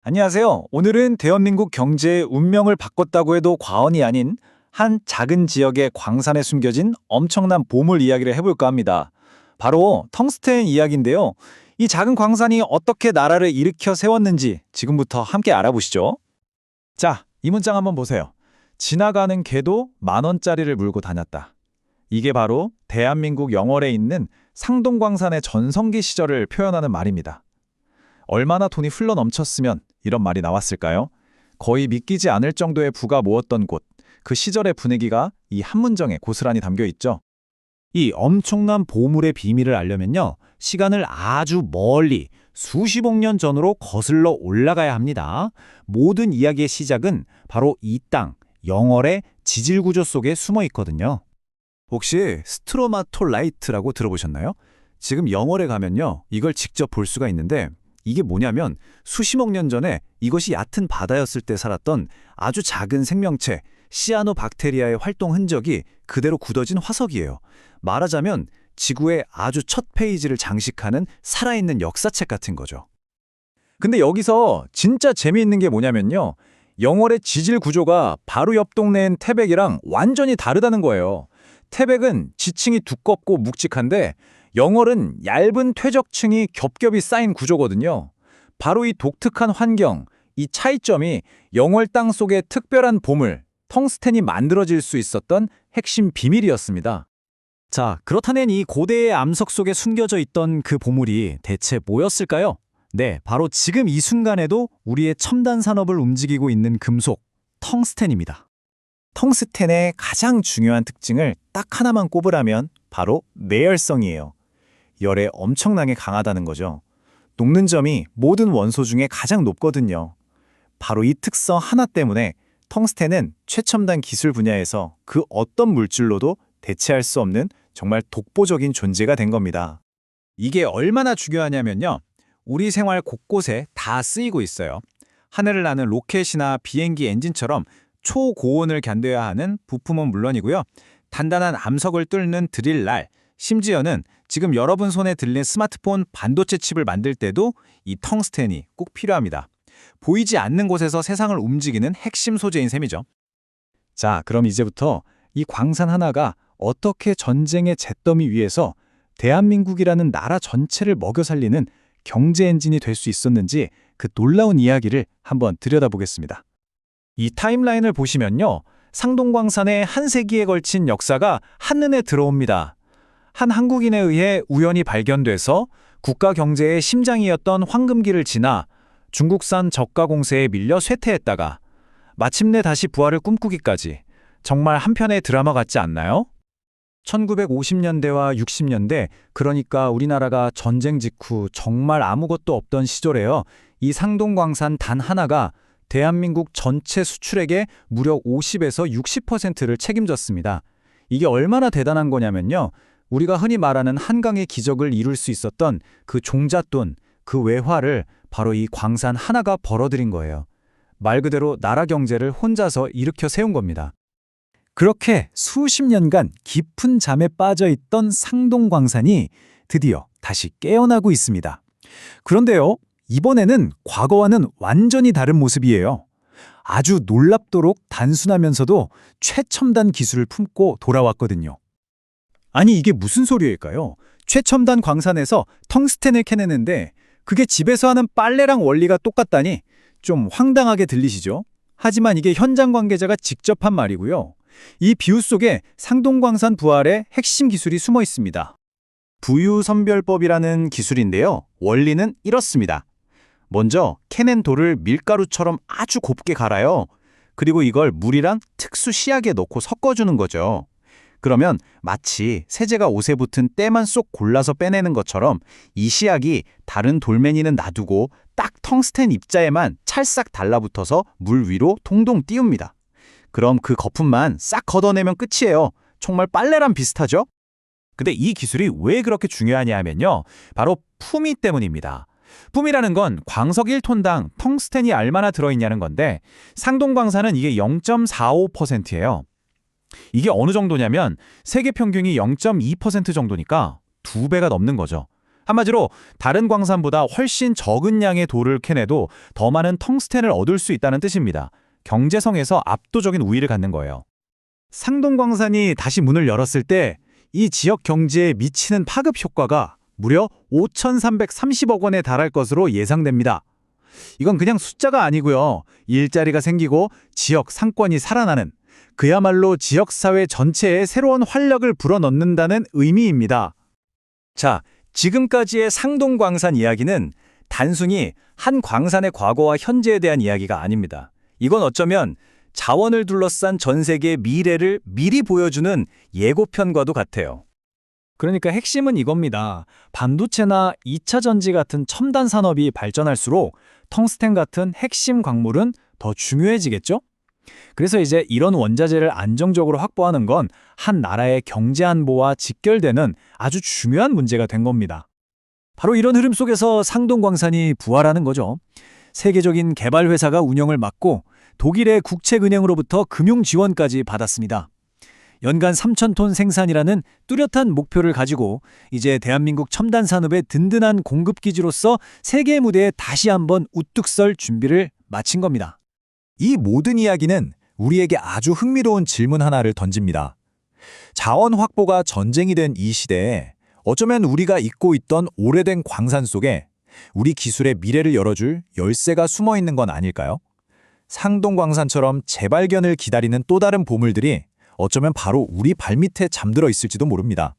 안녕하세요. 오늘은 대한민국 경제의 운명을 바꿨다고 해도 과언이 아닌 한 작은 지역의 광산에 숨겨진 엄청난 보물 이야기를 해볼까 합니다. 바로 텅스텐 이야기인데요. 이 작은 광산이 어떻게 나라를 일으켜 세웠는지 지금부터 함께 알아보시죠. 자, 이 문장 한번 보세요. 지나가는 개도 10,000원짜리를 물고 다녔다. 이게 바로 대한민국 영월에 있는 상동광산의 전성기 시절을 표현하는 말입니다. 얼마나 돈이 흘러 넘쳤으면 이런 말이 나왔을까요? 거의 믿기지 않을 정도의 부가 모였던 곳, 그 시절의 분위기가 이 한 문장에 고스란히 담겨 있죠. 이 엄청난 보물의 비밀을 알려면요, 시간을 아주 멀리 수십억 년 전으로 거슬러 올라가야 합니다. 모든 이야기의 시작은 바로 이 땅, 영월의 지질 구조 속에 숨어 있거든요. 혹시 스트로마톨라이트라고 들어보셨나요? 지금 영월에 가면요, 이걸 직접 볼 수가 있는데 이게 뭐냐면 수십억 년 전에 이것이 얕은 바다였을 때 살았던 아주 작은 생명체, 시아노박테리아의 활동 흔적이 그대로 굳어진 화석이에요. 말하자면 지구의 아주 첫 페이지를 장식하는 살아있는 역사책 같은 거죠. 근데 여기서 진짜 재미있는 게 뭐냐면요. 영월의 지질 구조가 바로 옆 동네인 태백이랑 완전히 다르다는 거예요. 태백은 지층이 두껍고 묵직한데 영월은 얇은 퇴적층이 겹겹이 쌓인 구조거든요. 바로 이 독특한 환경, 이 차이점이 영월 땅 속의 특별한 보물, 텅스텐이 만들어질 수 있었던 핵심 비밀이었습니다. 자, 그렇다면 이 고대의 암석 속에 숨겨져 있던 그 보물이 대체 뭐였을까요? 네, 바로 지금 이 순간에도 우리의 첨단 산업을 움직이고 있는 금속, 텅스텐입니다. 텅스텐의 가장 중요한 특징을 딱 하나만 꼽으라면 바로 내열성이에요. 열에 엄청나게 강하다는 거죠. 녹는 점이 모든 원소 중에 가장 높거든요. 바로 이 특성 하나 때문에 텅스텐은 최첨단 기술 분야에서 그 어떤 물질로도 대체할 수 없는 정말 독보적인 존재가 된 겁니다. 이게 얼마나 중요하냐면요. 우리 생활 곳곳에 다 쓰이고 있어요. 하늘을 나는 로켓이나 비행기 엔진처럼 초고온을 견뎌야 하는 부품은 물론이고요. 단단한 암석을 뚫는 드릴날, 심지어는 지금 여러분 손에 들린 스마트폰 반도체 칩을 만들 때도 이 텅스텐이 꼭 필요합니다. 보이지 않는 곳에서 세상을 움직이는 핵심 소재인 셈이죠. 자, 그럼 이제부터 이 광산 하나가 어떻게 전쟁의 잿더미 위에서 대한민국이라는 나라 전체를 먹여 살리는 경제 엔진이 될 수 있었는지 그 놀라운 이야기를 한번 들여다보겠습니다. 이 타임라인을 보시면요. 상동광산의 한 세기에 걸친 역사가 한눈에 들어옵니다. 한 한국인에 의해 우연히 발견돼서 국가 경제의 심장이었던 황금기를 지나 중국산 저가 공세에 밀려 쇠퇴했다가 마침내 다시 부활을 꿈꾸기까지 정말 한편의 드라마 같지 않나요? 1950년대와 60년대, 그러니까 우리나라가 전쟁 직후 정말 아무것도 없던 시절에요. 이 상동광산 단 하나가 대한민국 전체 수출액의 무려 50에서 60%를 책임졌습니다. 이게 얼마나 대단한 거냐면요. 우리가 흔히 말하는 한강의 기적을 이룰 수 있었던 그 종잣돈, 그 외화를 바로 이 광산 하나가 벌어들인 거예요. 말 그대로 나라 경제를 혼자서 일으켜 세운 겁니다. 그렇게 수십 년간 깊은 잠에 빠져 있던 상동광산이 드디어 다시 깨어나고 있습니다. 그런데요, 이번에는 과거와는 완전히 다른 모습이에요. 아주 놀랍도록 단순하면서도 최첨단 기술을 품고 돌아왔거든요. 아니, 이게 무슨 소리일까요? 최첨단 광산에서 텅스텐을 캐내는데 그게 집에서 하는 빨래랑 원리가 똑같다니 좀 황당하게 들리시죠? 하지만 이게 현장 관계자가 직접 한 말이고요. 이 비유 속에 상동광산 부활의 핵심 기술이 숨어 있습니다. 부유선별법이라는 기술인데요. 원리는 이렇습니다. 먼저 캐낸 돌을 밀가루처럼 아주 곱게 갈아요. 그리고 이걸 물이랑 특수 시약에 넣고 섞어주는 거죠. 그러면 마치 세제가 옷에 붙은 때만 쏙 골라서 빼내는 것처럼 이 시약이 다른 돌멩이는 놔두고 딱 텅스텐 입자에만 찰싹 달라붙어서 물 위로 동동 띄웁니다. 그럼 그 거품만 싹 걷어내면 끝이에요. 정말 빨래랑 비슷하죠? 근데 이 기술이 왜 그렇게 중요하냐 하면요. 바로 품위 때문입니다. 품이라는 건 광석 1톤당 텅스텐이 얼마나 들어있냐는 건데 상동광산은 이게 0.45%예요. 이게 어느 정도냐면 세계 평균이 0.2% 정도니까 2배가 넘는 거죠. 한마디로 다른 광산보다 훨씬 적은 양의 돌을 캐내도 더 많은 텅스텐을 얻을 수 있다는 뜻입니다. 경제성에서 압도적인 우위를 갖는 거예요. 상동광산이 다시 문을 열었을 때 이 지역 경제에 미치는 파급 효과가 무려 5,330억 원에 달할 것으로 예상됩니다. 이건 그냥 숫자가 아니고요. 일자리가 생기고 지역 상권이 살아나는, 그야말로 지역사회 전체에 새로운 활력을 불어넣는다는 의미입니다. 자, 지금까지의 상동광산 이야기는 단순히 한 광산의 과거와 현재에 대한 이야기가 아닙니다. 이건 어쩌면 자원을 둘러싼 전 세계의 미래를 미리 보여주는 예고편과도 같아요. 그러니까 핵심은 이겁니다. 반도체나 2차 전지 같은 첨단 산업이 발전할수록 텅스텐 같은 핵심 광물은 더 중요해지겠죠? 그래서 이제 이런 원자재를 안정적으로 확보하는 건 한 나라의 경제 안보와 직결되는 아주 중요한 문제가 된 겁니다. 바로 이런 흐름 속에서 상동광산이 부활하는 거죠. 세계적인 개발 회사가 운영을 맡고 독일의 국책은행으로부터 금융 지원까지 받았습니다. 연간 3,000톤 생산이라는 뚜렷한 목표를 가지고 이제 대한민국 첨단 산업의 든든한 공급 기지로서 세계 무대에 다시 한번 우뚝 설 준비를 마친 겁니다. 이 모든 이야기는 우리에게 아주 흥미로운 질문 하나를 던집니다. 자원 확보가 전쟁이 된 이 시대에 어쩌면 우리가 잊고 있던 오래된 광산 속에 우리 기술의 미래를 열어줄 열쇠가 숨어 있는 건 아닐까요? 상동광산처럼 재발견을 기다리는 또 다른 보물들이 어쩌면 바로 우리 발밑에 잠들어 있을지도 모릅니다.